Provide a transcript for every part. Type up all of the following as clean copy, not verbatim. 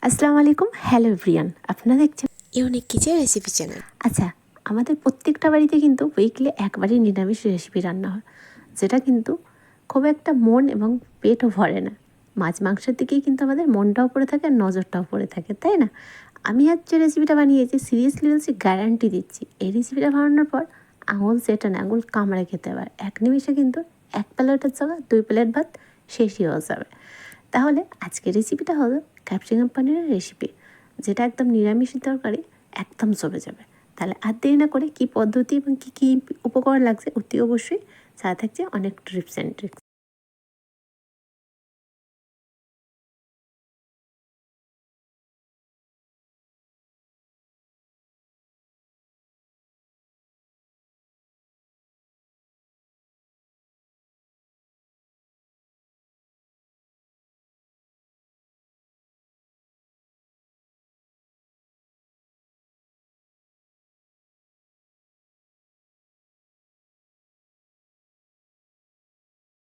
আসসালামু আলাইকুম, hello everyone. আপনারা দেখছেন ইউনিক কিচেন রেসিপি চ্যানেল। আচ্ছা, আমাদের প্রত্যেকটা বাড়িতে কিন্তু উইকলি একবারই নিরামিষ রেসিপি রান্না হয়, যেটা কিন্তু খুব একটা মন এবং পেটও ভরে না। মাছ মাংসের দিকেই কিন্তু আমাদের মনটাও পড়ে থাকে আর নজরটাও পড়ে থাকে, তাই না? আমি আজ যে রেসিপিটা বানিয়েছি, সিরিয়াসলি বলছি, গ্যারান্টি দিচ্ছি, এই রেসিপিটা বানানোর পর আঙুল চেটে না, আঙুল কামড়ে খেতে হবে। এক নিমিষে কিন্তু এক প্লেটের জায়গায় 2 প্লেট ভাত শেষই হয়ে যাবে। তাহলে আজকের রেসিপিটা হলো ক্যাপসিকাম পানিরের রেসিপি, যেটা একদম নিরামিষের তরকারি, একদম জমে যাবে। তাহলে আর দেরি না করে কী পদ্ধতি এবং কী কী উপকরণ লাগছে অতি অবশ্যই সাথে থাকছে অনেক টিপস অ্যান্ড ট্রিক্স।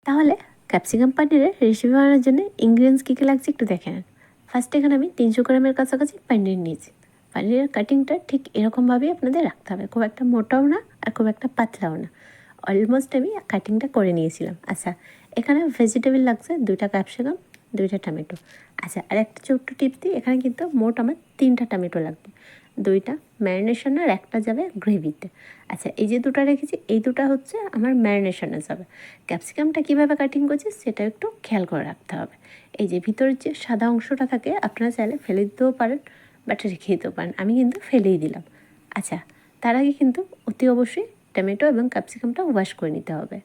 তাহলে ক্যাপসিকাম পানিরের রেসিপি বানানোর জন্য ইনগ্রিডিয়েন্টস কী কী লাগছে একটু দেখে নেন। ফার্স্ট এখানে আমি 300 গ্রামের কাছাকাছি পানির নিয়েছি। পানিরের কাটিংটা ঠিক এরকমভাবেই আপনাদের রাখতে হবে, খুব একটা মোটাও না আর খুব একটা পাতলাও না। অলমোস্ট আমি কাটিংটা করে নিয়েছিলাম। আচ্ছা, এখানে ভেজিটেবল লাগছে 2টা ক্যাপসিকাম, 2টা টমেটো। আচ্ছা, আর একটা ছোট্ট টিপ দিই, এখানে কিন্তু মোট আমার 3টা টমেটো লাগবে। 2টা ম্যারিনেশন আর একটা যাবে গ্রেভিতে। আচ্ছা, এই যে 2টা রেখেছি, এই 2টা হচ্ছে আমার ম্যারিনেশনে যাবে। ক্যাপসিকামটা কীভাবে কাটিং করছি সেটা একটু খেয়াল করে রাখতে হবে। এই যে ভিতরের যে সাদা অংশটা থাকে, আপনারা চাইলে ফেলে দিতেও পারেন, বাট রেখে দিতেও পারেন। আমি কিন্তু ফেলেই দিলাম। আচ্ছা, তার আগে কিন্তু অতি অবশ্যই টমেটো এবং ক্যাপসিকামটা ওয়াশ করে নিতে হবে।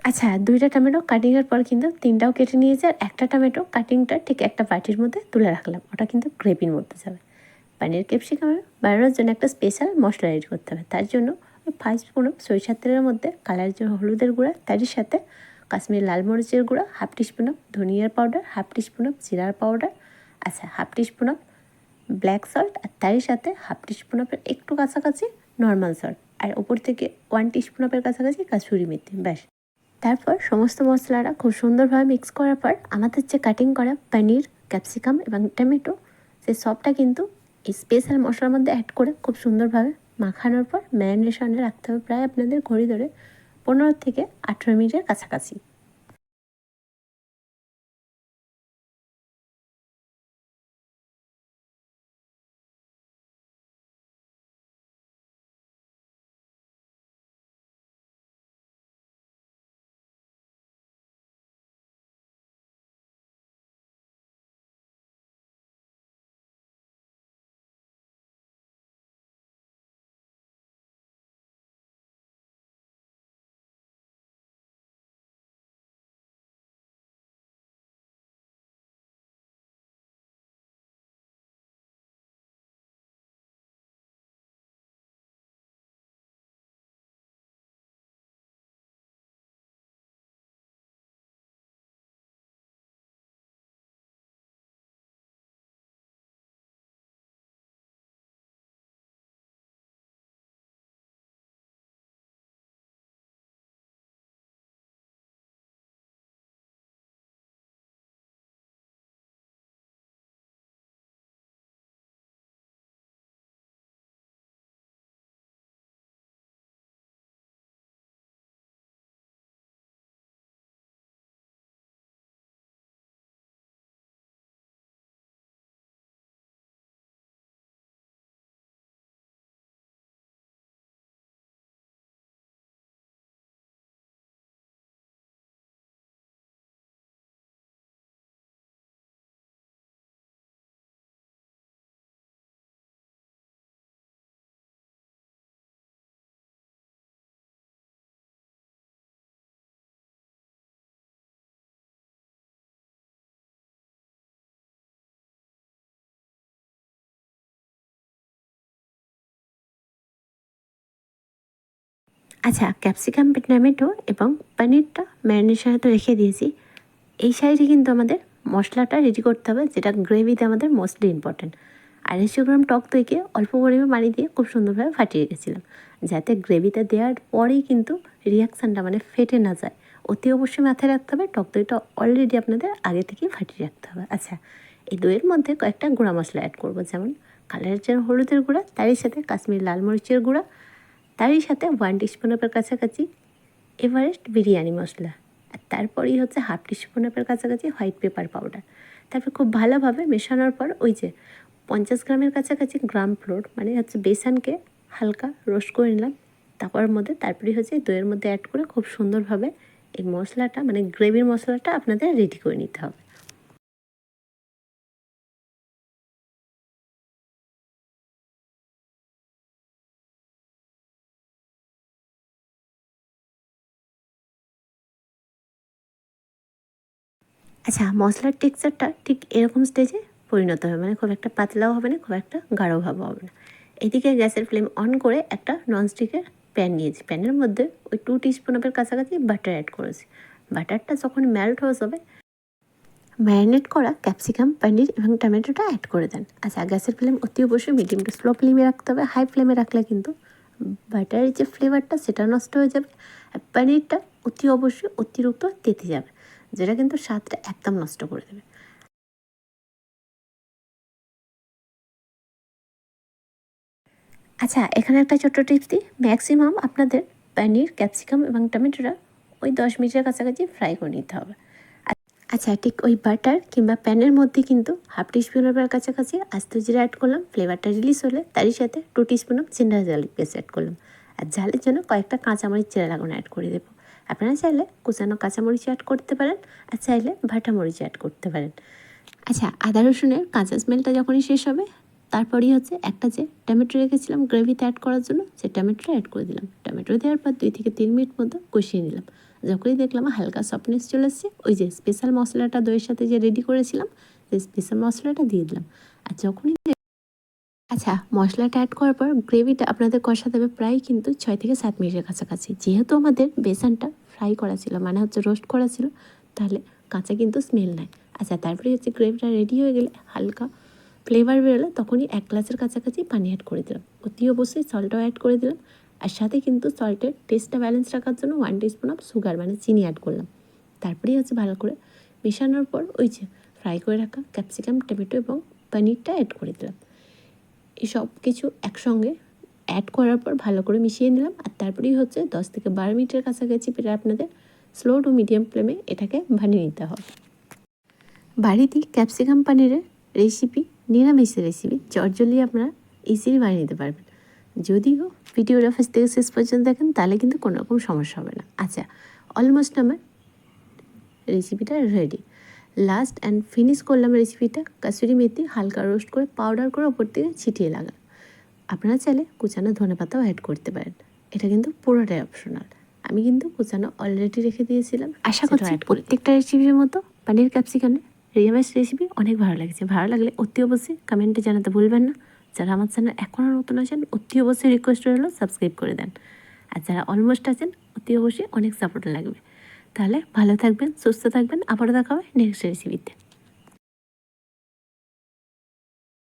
আচ্ছা, 2টা টমেটো কাটিংয়ের পর কিন্তু 3টাও কেটে নিয়েছি, আর একটা টমেটো কাটিংটা ঠিক একটা বাটির মধ্যে তুলে রাখলাম, ওটা কিন্তু গ্রেভির মধ্যে যাবে। পানির ক্যাপসিকাম বানানোর জন্য একটা স্পেশাল মশলা রেডি করতে হবে। তার জন্য ওই 5 স্পুন সরিষার তেলের মধ্যে কালার যে হলুদের গুঁড়া, তারই সাথে কাশ্মীরি লাল মরিচের গুঁড়া, 1/2 টিস্পুন ধনিয়ার পাউডার, 1/2 টিস্পুন জিরার পাউডার, আচ্ছা 1/2 টিস্পুন ব্ল্যাক সল্ট, আর তারই সাথে 1/2 টিস্পুন একটু কাছাকাছি নর্মাল সল্ট, আর ওপর থেকে 1 টিস্পুন কাছাকাছি কাসুরি মেথি, ব্যাস। তারপর সমস্ত মশলাটা খুব সুন্দরভাবে মিক্স করার পর আমাদের যে কাটিং করা পনির, ক্যাপসিকাম এবং টমেটো, সেই সবটা কিন্তু এই স্পেশাল মশলার মধ্যে অ্যাড করে খুব সুন্দরভাবে মাখানোর পর ম্যারিনেশনে রাখতে হবে প্রায় আপনাদের ঘড়ি ধরে 15 থেকে 18 মিনিটের কাছাকাছি। আচ্ছা, ক্যাপসিকাম, টমেটো এবং পনিরটা ম্যারিনেশনে তো রেখে দিয়েছি। এই সাইডে কিন্তু আমাদের মশলাটা রেডি করতে হবে, যেটা গ্রেভিতে আমাদের মোস্টলি ইম্পর্ট্যান্ট। 250 গ্রাম টক দইকে অল্প পরিমাণে পানি দিয়ে খুব সুন্দরভাবে ফাটিয়ে রেখেছিলাম, যাতে গ্রেভিটা দেওয়ার পরেই কিন্তু রিয়াকশানটা মানে ফেটে না যায়। অতি অবশ্যই মাথায় রাখতে হবে টক দইটা অলরেডি আপনাদের আগে থেকেই ফাটিয়ে রাখতে হবে। আচ্ছা, এই দইয়ের মধ্যে কয়েকটা গুঁড়া মশলা অ্যাড করবো, যেমন কালারের জন্য হলুদের গুঁড়া, তারই সাথে কাশ্মীরি লাল মরিচের গুঁড়া, তারই সাথে 1 টিস্পুনের কাছাকাছি এভারেস্ট বিরিয়ানি মশলা, আর তারপরেই হচ্ছে 1/2 টিস্পুনের কাছাকাছি হোয়াইট পেপার পাউডার। তারপর খুব ভালোভাবে মেশানোর পর ওই যে 50 গ্রামের কাছাকাছি গ্রাম ফ্লোর মানে হচ্ছে বেসনকে হালকা রোস্ট করে নিলাম। তারপরেই হচ্ছে দইয়ের মধ্যে অ্যাড করে খুব সুন্দরভাবে এই মশলাটা মানে গ্রেভির মশলাটা আপনাদের রেডি করে নিতে হবে। আচ্ছা, মশলার টেক্সচারটা ঠিক এরকম স্টেজে পরিণত হবে, মানে খুব একটা পাতলাও হবে না, খুব একটা গাঢ়ভাবে হবে না। এদিকে গ্যাসের ফ্লেম অন করে একটা ননস্টিকের প্যান নিয়েছি। প্যানের মধ্যে ওই 2 টিস্পুনের কাছাকাছি বাটার অ্যাড করেছি। বাটারটা যখন মেল্ট হয়ে যাবে, ম্যারিনেট করা ক্যাপসিকাম, পনির এবং টমেটোটা অ্যাড করে দেন। আচ্ছা, গ্যাসের ফ্লেম অতি অবশ্যই মিডিয়াম টু স্লো ফ্লেমে রাখতে হবে। হাই ফ্লেমে রাখলে কিন্তু বাটারের যে ফ্লেভারটা সেটা নষ্ট হয়ে যাবে, আর পনিরটা অতি অবশ্যই অতিরিক্ত তেতে যাবে, যেটা কিন্তু স্বাদটা একদম নষ্ট করে দেবে। আচ্ছা, এখানে একটা ছোট্ট টিপস দিই, ম্যাক্সিমাম আপনাদের পনির, ক্যাপসিকাম এবং টমেটোটা ওই 10 মিনিটের কাছাকাছি ফ্রাই করে নিতে হবে। আচ্ছা, ঠিক ওই বাটার কিংবা প্যানের মধ্যে কিন্তু 1/2 টিস্পুনের কাছাকাছি আস্ত জিরা অ্যাড করলাম। ফ্লেভারটা রিলিজ হলে তারই সাথে 2 teaspoon of ginger garlic paste add করলাম, আর ঝালের জন্য কয়েকটা কাঁচামরিচ চেরা লাগানো অ্যাড করে দেবো। আপনারা চাইলে কুচানো কাঁচামরিচ অ্যাড করতে পারেন, আর চাইলে ভাটা মরিচ অ্যাড করতে পারেন। আচ্ছা, আদা রসুনের কাঁচা স্মেলটা যখনই শেষ হবে, তারপরেই হচ্ছে একটা যে টমেটো রেখেছিলাম গ্রেভিতে অ্যাড করার জন্য, সে টমেটোটা অ্যাড করে দিলাম। টমেটো দেওয়ার পর 2 থেকে 3 মিনিট মতো কষিয়ে নিলাম। যখনই দেখলাম হালকা সফটনেস চলে এসছে, ওই যে স্পেশাল মশলাটা দইয়ের সাথে যে রেডি করেছিলাম, সেই স্পেশাল মশলাটা দিয়ে দিলাম। আর যখনই আচ্ছা, মশলাটা অ্যাড করার পর গ্রেভিটা আপনাদের কষাতে হবে প্রায় কিন্তু 6 থেকে 7 মিনিটের কাছাকাছি। যেহেতু আমাদের বেসনটা ফ্রাই করা ছিল, মানে হচ্ছে রোস্ট করা ছিল, তাহলে কাঁচা কিন্তু স্মেল নেয়। আচ্ছা, তারপরে হচ্ছে গ্রেভিটা রেডি হয়ে গেলে হালকা ফ্লেভার বেরোলে তখনই 1 গ্লাসের কাছাকাছি পানি অ্যাড করে দিলাম। অতি অবশ্যই সল্টও অ্যাড করে দিলাম, আর সাথে কিন্তু সল্টের টেস্টটা ব্যালেন্স রাখার জন্য 1 টিস্পুন অফ সুগার মানে চিনি অ্যাড করলাম। তারপরেই হচ্ছে ভালো করে মেশানোর পর ওই যে ফ্রাই করে রাখা ক্যাপসিকাম, টমেটো এবং পনিরটা অ্যাড করে দিলাম। এই সব কিছু একসঙ্গে অ্যাড করার পর ভালো করে মিশিয়ে নিলাম, আর তারপরেই হচ্ছে 10 থেকে 12 মিনিটের কাছাকাছি প্রায় আপনাদের স্লো টু মিডিয়াম ফ্লেমে এটাকে বানিয়ে নিতে হবে। বাড়িতেই ক্যাপসিকাম পানিরের রেসিপি, নিরামিষের রেসিপি চটজলদি আপনারা ইজিলি বানিয়ে নিতে পারবেন। যদিও ভিডিওটা ফার্স্ট থেকে শেষ পর্যন্ত দেখেন, তাহলে কিন্তু কোনো রকম সমস্যা হবে না। আচ্ছা, অলমোস্ট আমার রেসিপিটা রেডি। লাস্ট অ্যান্ড ফিনিশ করলাম রেসিপিটা কাসুরি মেথি হালকা রোস্ট করে পাউডার করে ওপর থেকে ছিটিয়ে লাগান। আপনারা চাইলে কুচানো ধনেপাতাও অ্যাড করতে পারেন, এটা কিন্তু পুরোটাই অপশনাল। আমি কিন্তু কুচানো অলরেডি রেখে দিয়েছিলাম। আশা করছি প্রত্যেকটা রেসিপির মতো পানির ক্যাপসিকামের রিয়ামাইস রেসিপি অনেক ভালো লাগছে। ভালো লাগলে অতি অবশ্যই কমেন্টে জানাতে ভুলবেন না। যারা আমার চ্যানেল এখনও নতুন আছেন, অতি অবশ্যই রিকোয়েস্ট রইল সাবস্ক্রাইব করে দেন, আর যারা অলমোস্ট আছেন অতি অবশ্যই অনেক সাপোর্ট লাগবে। তাহলে ভালো থাকবেন, সুস্থ থাকবেন, আবারও দেখা হবে নেক্সট রেসিপিতে।